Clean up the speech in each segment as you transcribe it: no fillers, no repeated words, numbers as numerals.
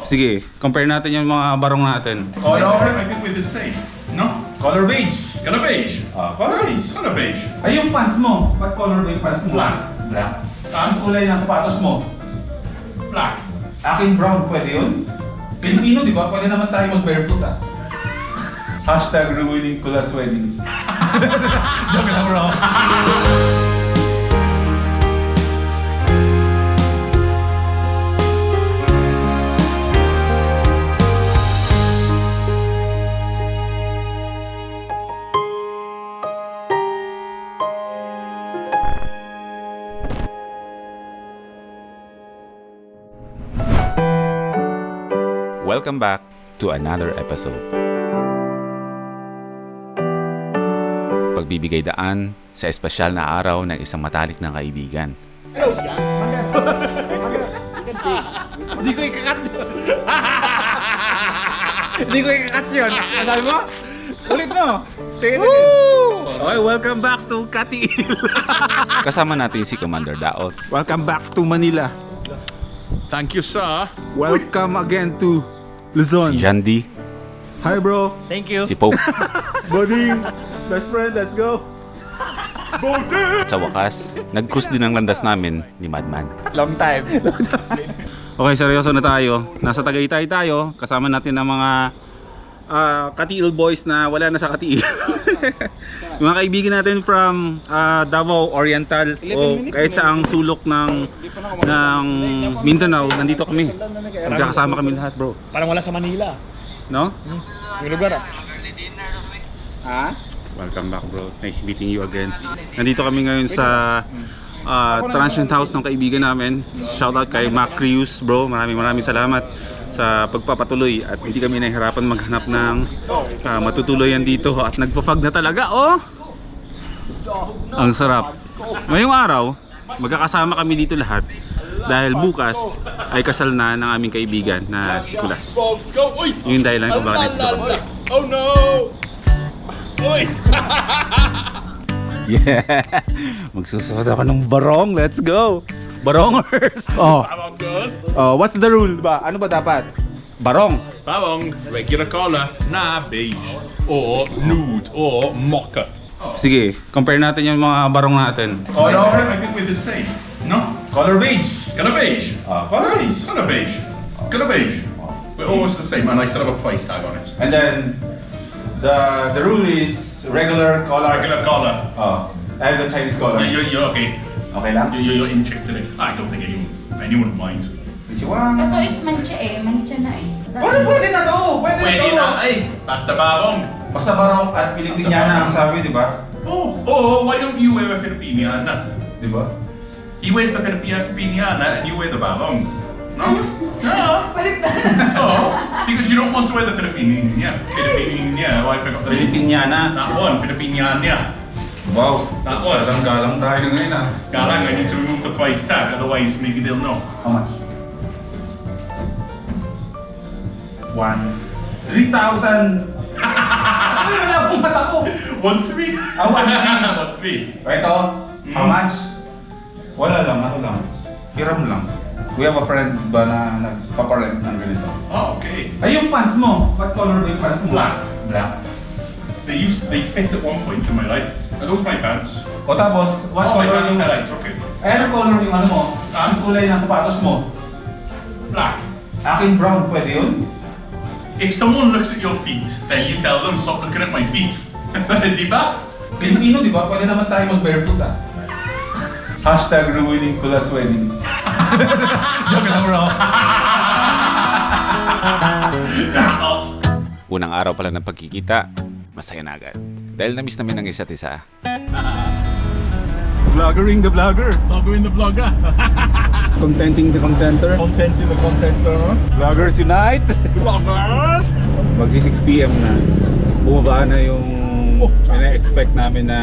Sige, compare natin yung mga barong natin. Color, I think we're the same. No? Color beige. Color beige. Color beige. Color beige. Ay, yung pants mo. What color ba yung pants mo? Black. Black. Ang kulay ng sapatos mo? Black. Akin brown, pwede yun? Pilipino, di ba? Pwede naman tayo mag-barefoot ah. Hashtag ruining Kulas wedding. Joke lang bro. Welcome back to another episode. Pagbibigay daan sa espesyal na araw ng isang matalik na kaibigan. Hindi ko ikakat yun. Hindi ko ikakat yun. Sabi mo? Ulit mo. Sige, sige. Okay, welcome back to Katiil. Kasama natin si Commander Daot, Welcome back to Manila. Thank you, sir. Welcome again to Luzon. si Jandy, Hi bro. si Pope, Buddy. Best friend, let's go. at sa wakas, nag-cruise din ang landas namin ni Madman. Long time. Okay, seryoso na tayo. Nasa Tagaytay tayo. Kasama natin ang mga Katiil boys na wala na sa Katiil. Yung mga kaibigan natin from Davao Oriental o kahit saang sulok ng Mindanao, nandito kami. Magkakasama kami lahat, bro. Parang wala sa Manila. No? Yung lugar Ha? Welcome back, bro. Nice meeting you again. Nandito kami ngayon sa transient house ng kaibigan namin. Shoutout kay Mac Crews, bro. Maraming salamat sa pagpapatuloy at hindi kami nahihirapan maghanap ng matutuluyan dito at nagpa-fog na talaga, oh! Ang sarap. Ngayong araw, magkakasama kami dito lahat dahil bukas ay kasal na ng aming kaibigan na si Kulas. Yun dahil lang kung bakit dito kami. Oh no! Oi! Yeah! Magsusuot ako ng barong. Let's go! Barongers! Oh. Bawang girls. Oh, what's the rule ba? Ano ba dapat? Barong. Bawang, regular color, na beige. Or nude, or mocha. Sige, compare natin yung mga barong natin. Color, I think we're the same. No? Color beige. Color beige. Color beige. Color beige. Color beige. We're almost the same, and I still have a price tag on it. And then the rule is regular color. Regular color. Oh, I have the Chinese color. You're okay. Okay lang? You're in check today. I don't think anyone would mind. Bichiwang. Ito is mancha eh. Mancha na eh. Pwede na to! Pwede Pwede na, ay! Basta bawang! Basta barong at Pilipinyana ang sabi, di ba? Oh, why don't you wear a Filipiniana? Di ba? He wears the Filipiniana and you wear the bawang. No? No. Oh, because you don't want to wear the Filipiniana. Oh, I forgot the name. Pilipinyana. That one, Filipiniana. Wow. That one. Galang tayo ngayon ah. Galang, I need to remove the price tag, otherwise maybe they'll know. How much? 3,000. Ano yung wala akong mata ko? 1-3. 1-3. Ito, how much? Wala lang, ano lang. Hiram lang. We have a friend ba na nagpaparent ng ganito? Oh, okay. Ay, yung pants mo. What color ba yung pants mo? Black. Black. They fit at one point in my life. Are those my pants? O tapos, what Oh, my color pants yung... are right, okay. Ay, ano color yung ano mo? Ang kulay ng sapatos mo? Black. Akin brown, pwede yun? If someone looks at your feet, then you tell them, stop looking at my feet. Di ba? Pilipino, di ba? Pwede naman tayo mag-barefoot ah. Hashtag ruining Kulas wedding. Joke lang bro. Daot. Unang araw pa lang ng pagkikita, masaya na agad. Dahil na-miss namin ang isa't isa. Vloggering the vlogger. Vlogger in the vlogger. Contenting the contenter. Content in the contenter. Vloggers unite! Vloggers! Magsi 6 PM na. Bumaba na yung ina-expect namin na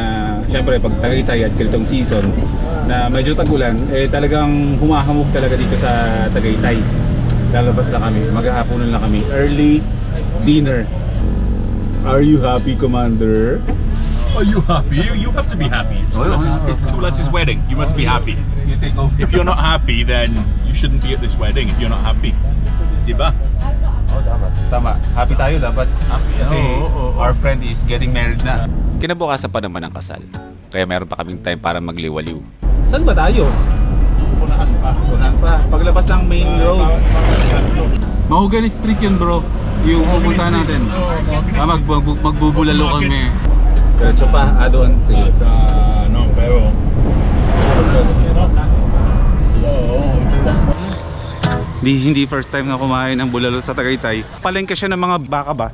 syempre pag Tagaytay at ganitong season na medyo tag-ulan, eh talagang humahamog talaga dito sa Tagaytay. Lalabas lang kami, maghahaponan lang kami. Early dinner. Are you happy, Commander? Are you happy? You have to be happy. It's Kulas's wedding. You must be happy. You take over. If you're not happy, then you shouldn't be at this wedding if you're not happy. Diba? Oh, dapat. Tama. Happy tayo dapat. Kasi our friend is getting married na. Kinabukasan pa naman ang kasal, kaya meron pa kaming time para magliwaliw. Saan ba tayo? Unahan pa. Unahan pa. Paglabas ng main road. Mahogany Street yun, bro. Yung pupuntahan natin. Magbubulalo kami. Diretso pa, doon. Sige. No, pero... Hindi first time na kumain ng bulalo sa Tagaytay. Palengke siya ng mga baka ba?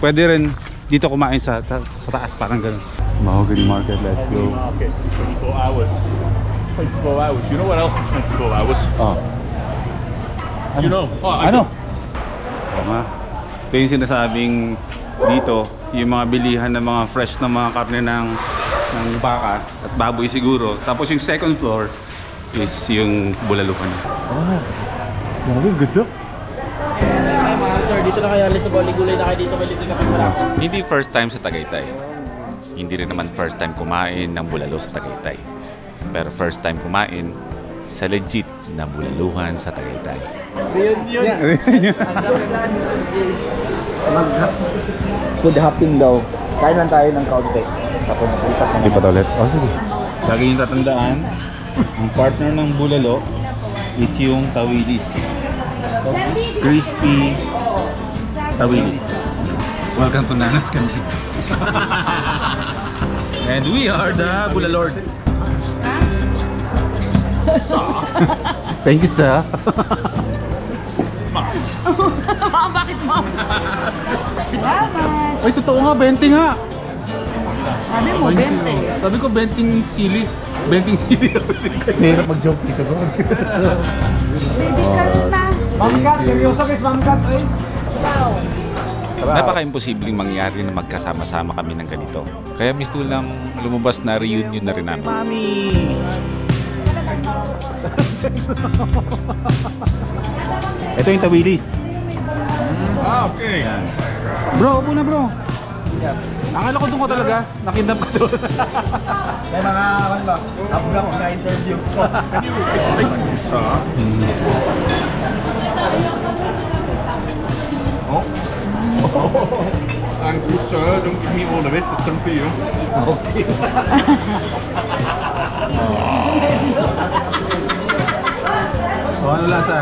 Pwede rin dito kumain sa taas, parang ganun. Mahogany Market, let's go. Market, 24 hours. 24 hours. You know what else is 24 hours? Oh. Do you know? Ano? Oo nga. Ito yung sinasabing dito, yung mga bilihan ng mga fresh na mga karne ng baka at baboy siguro. Tapos yung second floor is yung bulaluhan. Grabe, ganda. Sir, dito na kayo alis sa Gulay na kayo dito, dito na kayo marami. Hindi first time sa Tagaytay. Hindi rin naman first time kumain ng bulalo sa Tagaytay. Pero first time kumain sa legit na bulaluhan sa Tagaytay. Food hopping daw. Kain lang tayo ng kaunti. Tapos lipat na Lipat ulit? O sige. Lagi yung tatandaan, ang partner ng bulalo is yung tawilis. Crispy tawilis. Welcome to Nana's Canteen. And we are the Bulalords. Thank you, sir. Bakit mo? Salamat. Ay, totoo nga, 20 nga. Sabi mo, 20. Sabi ko, 20 sili. 20 sili. Hirap mag-joke dito bro. Baby ka na. Ma'am Kat, seryoso guys, Ma'am Kat. Ay. Napaka-imposibleng mangyari na magkasama-sama kami ng ganito. Kaya misto lang lumabas na reunion na rin namin. Mami! Ito yung tawilis. Okay. Bro, upo na bro. Akala ko doon ko talaga. Nakindap ka doon. May mga, ano ba, abrak na interview. Can you explain what you saw? Oh. And you, sir, don't give me all of it. There's some for you. Okay. Oh, ano lasa?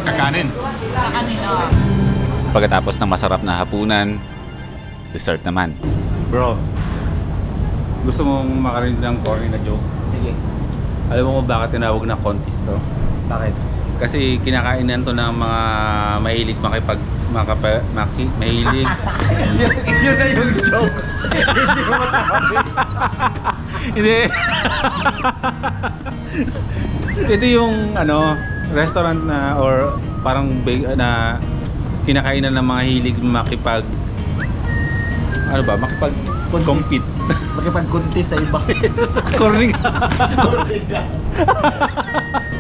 Kakanin. Pagkatapos ng masarap na hapunan, dessert naman. Bro, gusto mong makarinig ng corny na joke? Sige, Alam mo kung bakit tinawag na contest to? bakit? Kasi kinakainan to ng mga mahilig mahilig. Yun na yung joke. Hindi mo masabi. Hindi. Ito yung restaurant na or parang na kinakainan ng mga hilig makipag-compete. Makipag-contest sa iba. Corny ka.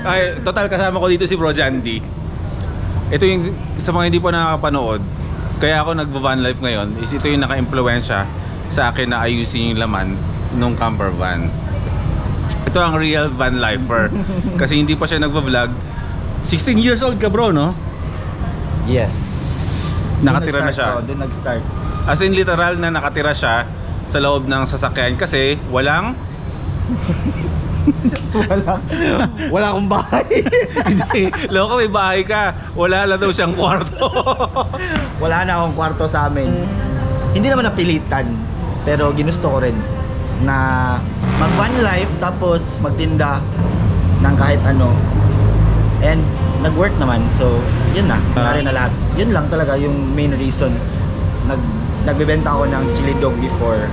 Ay, total kasama ko dito si Bro Jandy. Ito yung sa mga hindi pa nakakapanood, kaya ako nagva-van life ngayon, is ito yung naka-impluwensya sa akin na ayusin yung laman nung camper van. Ito ang real van lifer. Kasi hindi pa siya nagva-vlog. 16 years old ka bro, no? Yes. Nakatira na siya. Doon nag-start. As in literal na nakatira siya sa loob ng sasakyan kasi walang Wala akong bahay. hindi, loko may bahay ka. Wala lang daw siyang kwarto. Wala na akong kwarto sa amin. Hindi naman napilitan, pero ginusto ko rin na mag-van life tapos magtinda ng kahit ano. And nag-work naman, so yun na, nangyari na lahat. Yun lang talaga yung main reason. Nagbebenta ako ng chili dog before.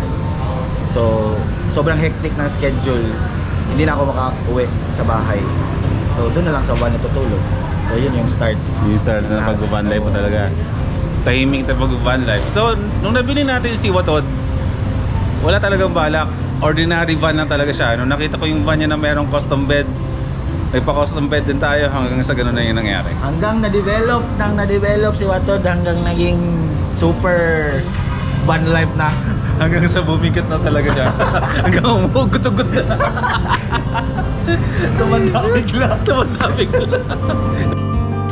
So, sobrang hectic ng schedule. Hindi na ako makauwi sa bahay. So, doon na lang sa van natutulog. So, yun yung start. Yung start na pag-van life mo talaga. Tahimik na pag-van life. So, nung nabili natin si Watod, wala talagang balak. Ordinary van lang talaga siya. Nung nakita ko yung van niya na mayroong custom bed, nagpa-custom bed din tayo hanggang sa ganun na yung nangyari. Hanggang na-develop si Watod hanggang naging super van life na. Hanggang sa bumigat na talaga siya. Hanggang umugot-ugot na. Tumanda bigla. Tumanda bigla.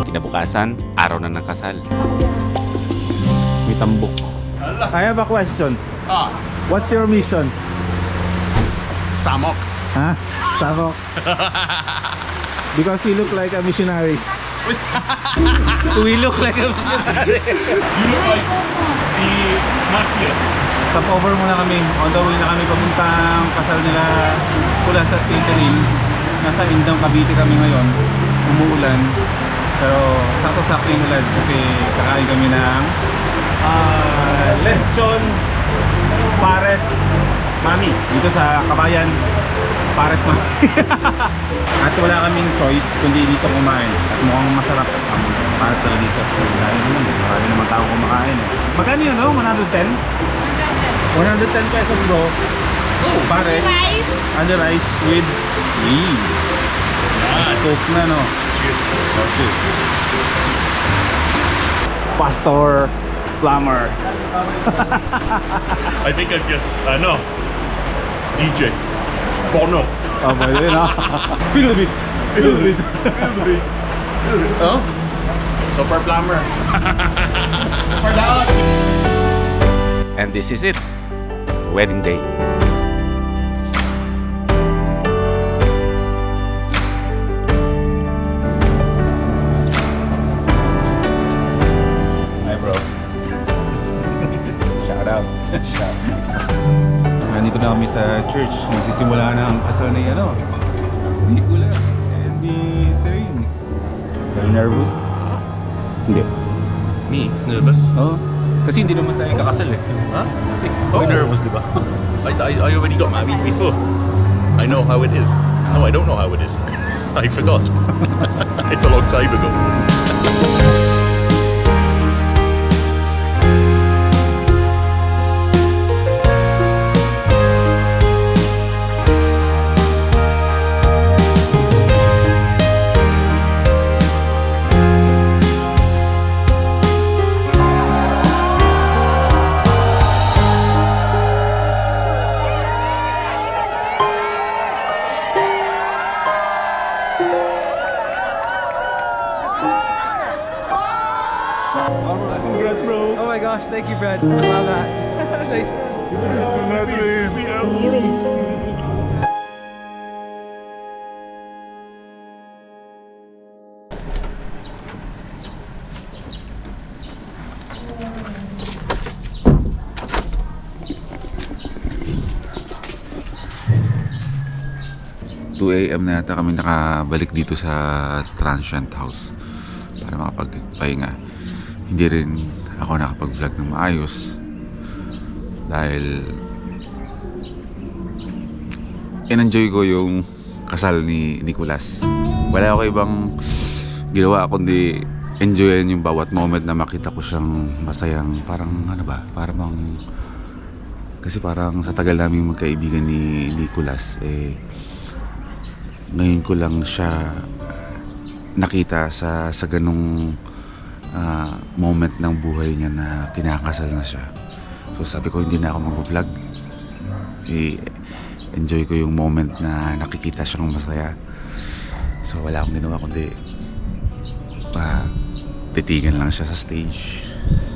Kinabukasan, araw na ng kasal. May tambok. I have a question. Ah, What's your mission? Samok. Ha? Sabok. Because you look like a missionary. We look like a missionary. You look like the mafia. Stop over muna kami. On the way na kami papuntang kasal nila Kulas at Catering. Nasa Indang Cavite kami ngayon. Umuulan. Pero sakto-sakto yung ulan kasi kakain kami ng lechon pares mami dito sa Kabayan. Pares mami. At wala kaming choice kundi dito kumain. At mukhang masarap ang pares talaga dito. Dahil naman, marami naman tao kumakain. Magkano yun, no? 110? 110 pesos bro. Oh, pares. Rice. And the rice with coke na, no? Cheers. Oh, cheers. Pastor Plumber. I think I guess, no. DJ. Bono. Oh, pwede yun, ha? Feel the beat. Feel the beat. Oh? Super plumber. And this is it. Wedding day. Hi, bro. Shout out. Shout out. Nandito na kami sa church. Nagsisimula na ang kasal ni ni Kulas and ni Terine. Are you nervous? Hindi. Me? Nervous? Oo. Kasi hindi naman tayo kakasal eh. Huh? Oh. Nervous, di ba? I already got married before. I know how it is. No, I don't know how it is. I forgot. It's a long time ago. Congrats, bro. Oh my gosh, thank you, Brad. Salamat. Nice. AM na yata kami nakabalik dito sa transient house para makapagpahinga. Hindi rin ako nakapag-vlog ng maayos dahil in-enjoy ko yung kasal ni Nicolas. Wala ako ibang ginawa kundi enjoyin yung bawat moment na makita ko siyang masayang, parang parang kasi parang sa tagal namin magkaibigan ni Nicolas ngayon ko lang siya nakita sa ganung moment ng buhay niya na kinakasal na siya. So sabi ko hindi na ako mag-vlog. Enjoy ko yung moment na nakikita siyang masaya. So wala akong ginawa kundi titigan lang siya sa stage.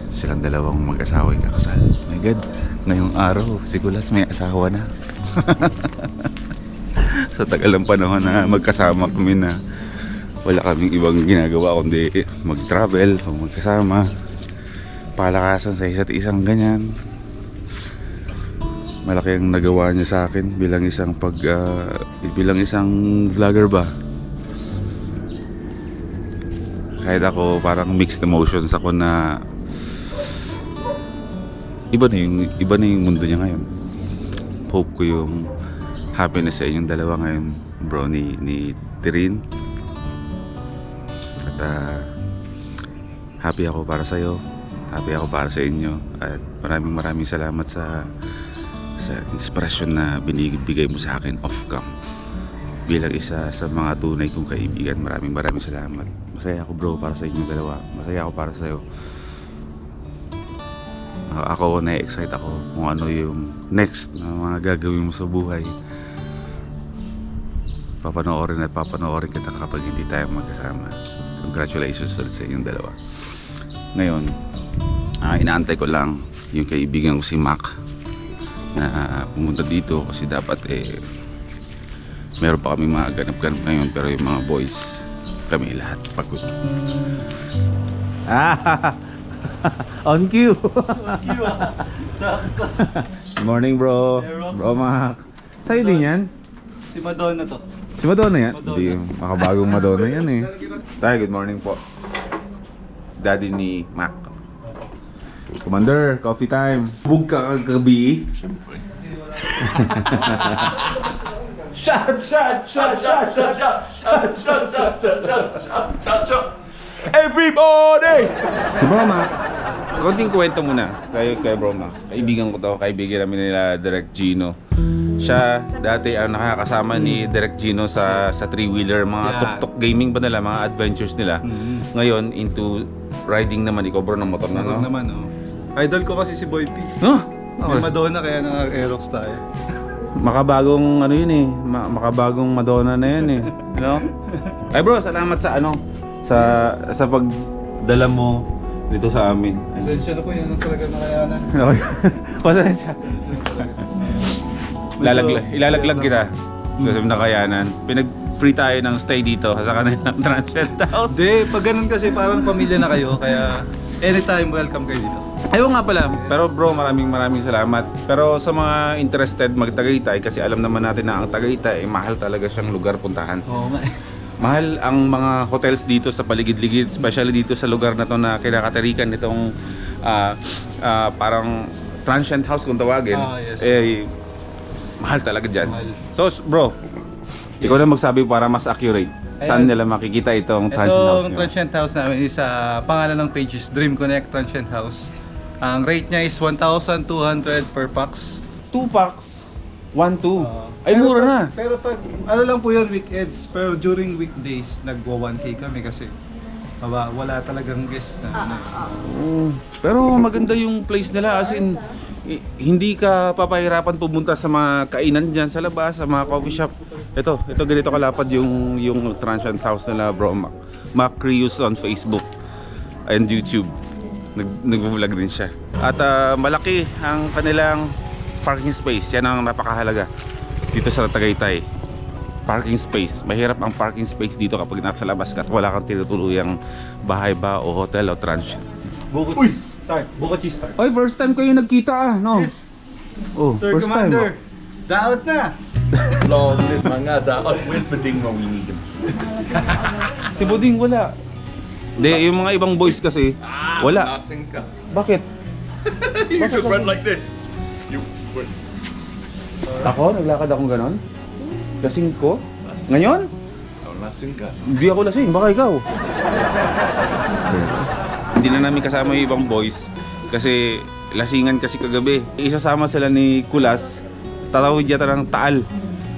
Silang dalawang mag-asawa yung kakasal. My God, ngayong araw si Kulas may asawa na. Sa tagal ng panahon na magkasama kami na wala kaming ibang ginagawa kundi mag-travel, magkasama, palakasan sa isa't isang ganyan. Malaki ang nagawa niya sa akin bilang isang vlogger ba. Kahit ako parang mixed emotions ako na iba na yung mundo niya ngayon. Hope ko yung happiness sa inyong dalawa ngayon, bro, ni Terine. At happy ako para sa'yo, happy ako para sa inyo, at maraming salamat sa inspirasyon na binibigay mo sa akin off-cam bilang isa sa mga tunay kong kaibigan. Maraming salamat. Masaya ako, bro, para sa inyong dalawa. Masaya ako para sa'yo. ako na-excite ako kung ano yung next na mga gagawin mo sa buhay. Papanoorin at papanoorin kita kapag hindi tayo magkasama. Congratulations ulit sa inyong dalawa. Ngayon, inaantay ko lang yung kaibigan ko si Mac na pumunta dito kasi dapat meron pa kami mga ganap-ganap ngayon, pero yung mga boys kami lahat pagod. On cue. Sakto. Good morning, bro. Hey, Rox. Bro, Mac. Sa'yo din yan? Si Madonna to. Si Madonna yan? Madonna. Hindi, makabagong Madonna yan eh. Tay, good morning po. Daddy ni Mac. Commander, coffee time. Bug ka kagabi. Siyempre. Everybody! Si Bro Mac, konting kwento muna kay Bro Mac. Kaibigan ko to, kaibigan namin nila Direct Gino. Siya dati ang nakakasama ni Direct Gino sa three-wheeler, mga tuk-tuk gaming ba nila, mga adventures nila. Ngayon into riding naman, ikaw bro ng motor na, no? naman, oh. Idol ko kasi si Boy P. No? May Madonna kaya naka-Aerox tayo. Makabagong ano yun eh, makabagong Madonna na yan eh. You know? Ay bro, salamat sa ano, sa pagdala mo dito sa amin. Pasensya na po, yun ang talaga nakayanan. Pasensya. Ilalaglag kita sa nakayanan. Pinag-free tayo ng stay dito sa kanilang transient house. Hindi, pag ganun kasi parang pamilya na kayo, kaya anytime welcome kayo dito. Ayun nga pala, pero bro, maraming salamat. Pero sa mga interested mag-Tagaytay, kasi alam naman natin na ang Tagaytay, mahal talaga siyang lugar puntahan. Oo nga eh. Mahal ang mga hotels dito sa paligid-ligid, especially dito sa lugar na to na kinakatarikan nitong parang transient house kung tawagin. Yes. Mahal talaga dyan. Mahal. So bro, ikaw na magsabi para mas accurate. Saan nila makikita itong transient house Itong nyo? transient house namin is pangalan ng page is Dream Connect Transient House. Ang rate niya is 1,200 per pax. 2 packs, 1-2. Ay, mura na. Pero pag, ano lang po yun, weekends. Pero during weekdays, nagwa 1K kami kasi wala talagang guest na. Pero maganda yung place nila, as in hindi ka papahirapan pumunta sa mga kainan dyan sa labas, sa mga coffee shop. Ito ganito kalapad yung transient house nila, bro. Mac Crews on Facebook and YouTube. Nag-vlog din siya. At malaki ang kanilang parking space. Yan ang napakahalaga dito sa Tagaytay. Parking space. Mahirap ang parking space dito kapag nasa labas ka at wala kang tinutuluyang bahay ba o hotel o transient. Buko cheese start. Oy, first time kayo nagkita no? Yes. Oh, Sir first Commander, time. daot na! Long live mga daot. Where's the ding when we need him? Si Buding wala. Hindi, yung mga ibang boys kasi wala. Lasing ka. Bakit? You just run like this. You run. Ako? Naglakad akong ganon? Lasing ko? Ngayon? Oh, lasing ka. Hindi ako lasing, baka ikaw. Hindi na namin kasama yung ibang boys kasi lasingan kasi kagabi. Isasama sila ni Kulas, tatawid yata ng Taal.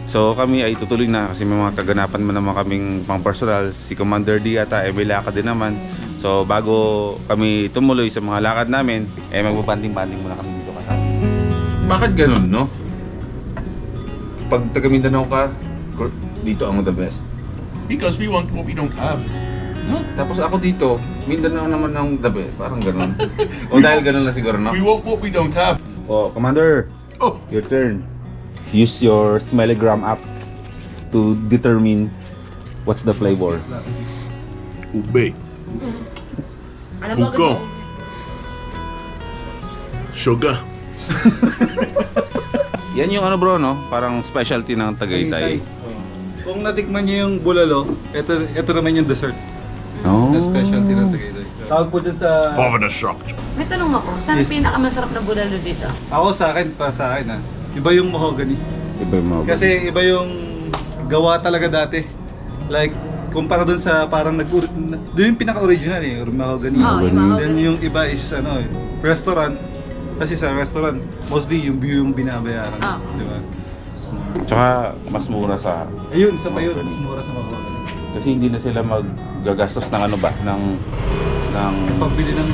So kami ay tutuloy na kasi may mga kaganapan man naman kaming pang personal. Si Commander D ata, may lakad din naman. So bago kami tumuloy sa mga lakad namin, magbabanding-banding muna kami dito kasama. Bakit ganun, no? Pag taga Mindanao ka, dito ang the best. Because we want what we don't have. No? Tapos ako dito, Mindanao naman ang the best. Parang ganun. O dahil ganun lang siguro, no? We want what we don't have. Oh, Commander, Oh, your turn. Use your Smellygram app to determine what's the flavor. ube. Buko. Sugar. Yan yung ano bro, no? Parang specialty ng Tagaytay. Kung natikman niyo yung bulalo, ito naman yung dessert. Oh. Na specialty ng Tagaytay. Tawag po dun sa... Having a shock. May tanong ako, saan Yes. pinakamasarap na bulalo dito? Ako sa akin, para sa akin iba yung mahogany. Iba yung mga Kasi iba yung gawa talaga dati. Like, kumpara dun sa parang doon yung pinaka-original mahogany. Oo, yung mahogany. Then yung iba is restaurant. Kasi sa restaurant, mostly yung view yung binabayaran. Ah. Di ba? Tsaka mas mura sa... Ayun, sa pa yun. Mas mura sa mahogany. Kasi hindi na sila maggagastos ng ano ba, ng ng... Pambili ng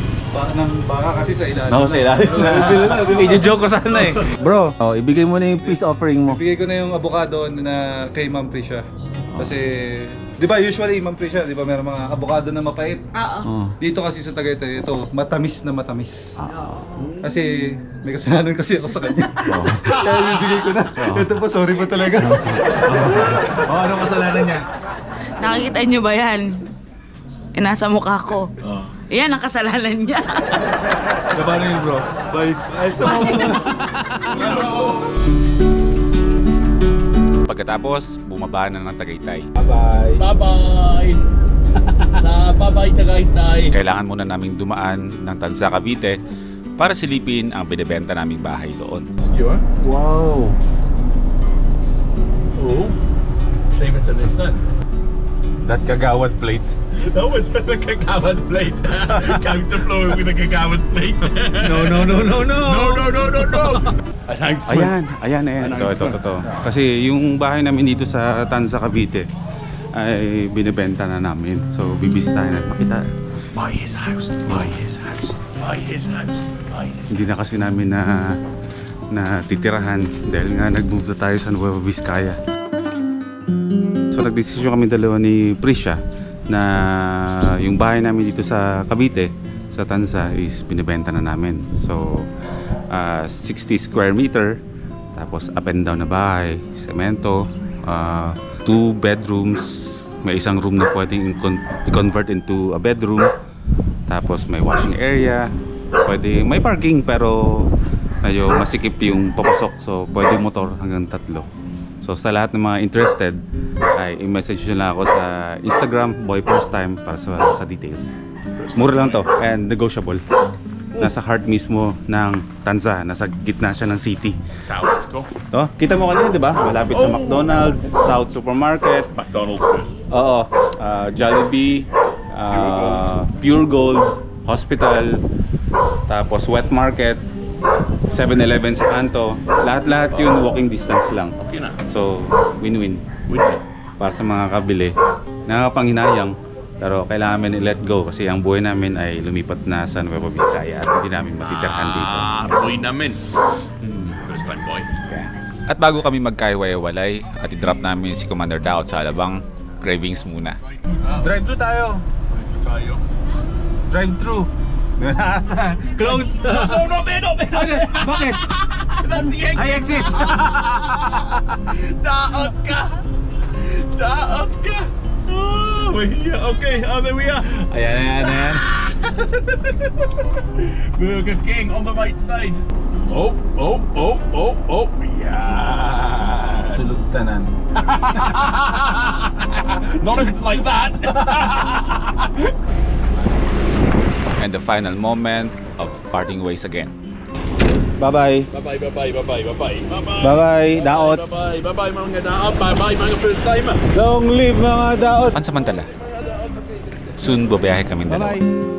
baka kasi sa ilalim. Ako sa ilalim na. Bibili na, di ba? I-joke ko sana eh. Bro, ibigay mo na yung peace offering mo. Bigay ko na yung avocado na kay Ma'am Prisha. Kasi, di ba usually Ma'am Prisha, di ba meron mga avocado na mapait? Oo. Dito kasi sa Tagaytay, ito, matamis na matamis. Kasi, may kasalanan kasi ako sa kanya. Kaya bibigay ko na. Ito po, sorry po talaga. Anong kasalanan niya? Nakikita niyo ba yan? Nasa mukha ko. Yan ang kasalanan niya. Paano yun, bro? Bye. Ay, sa mga. Pagkatapos, bumaba na ng Tagaytay. Bye-bye! Sa bye-bye Tagaytay! Kailangan muna naming dumaan ng Tanza, Cavite para silipin ang binibenta naming bahay doon. Skewer? Wow! Oh, shame it's in the sun. That kagawad plate. That was a kagawad plate. Counterflow with a kagawad plate. No. No. Announcement. Ayan. Ito. Kasi yung bahay namin dito sa Tanza, Cavite ay binibenta na namin. So, bibisitahin at makita. Buy his house. Buy his house. Buy his house. Buy his. Hindi na kasi namin na titirahan dahil nga nag-move na tayo sa Nueva Vizcaya. So, nagdesisyon kami dalawa ni Prisha na yung bahay namin dito sa Cavite, sa Tanza, is binibenta na namin. So, 60 square meter, tapos up and down na bahay, semento, 2 bedrooms, may isang room na pwedeng i-convert into a bedroom, tapos may washing area, pwede, may parking pero medyo masikip yung papasok, so pwede motor hanggang 3. So sa lahat ng mga interested ay i-message nyo lang ako sa Instagram, Boy First Time, para sa details. Mura lang to and negotiable. Nasa heart mismo ng Tanza, nasa gitna siya ng city. Let's go. Oh, kita mo kanina, di ba? Malapit sa McDonald's, South Supermarket. McDonald's first. Oo, Jollibee, Pure Gold, Hospital, tapos Wet Market, 7-Eleven sa kanto. Lahat-lahat yun walking distance lang. Okay na. So, win-win Win-win. para sa mga kabili. Nakakapanghinayang, pero kailangan namin i-let go kasi ang buhay namin ay lumipat na sa Nueva Vizcaya at hindi namin matitirhan dito. Boy namin. First time boy. At bago kami magkahiwalay at i-drop namin si Commander Daot sa Alabang, cravings muna. Drive-thru tayo! Tayo. Drive-thru! Close! No, man. Bakit? That's the exit. Ay, exit! Daot ka! Oh, we're here. Okay, there we are. Ayan. Burger King on the right side. Oh. Yeah. Sulugtanan. Not if it's like that. And the final moment of parting ways again. Bye-bye. Bye-bye. Bye-bye, Daots. Bye-bye, mga daot. Bye-bye, mga first timer. Long live mga Daots! Pansamantala. Soon, babiyahe kami dalawa. Bye-bye.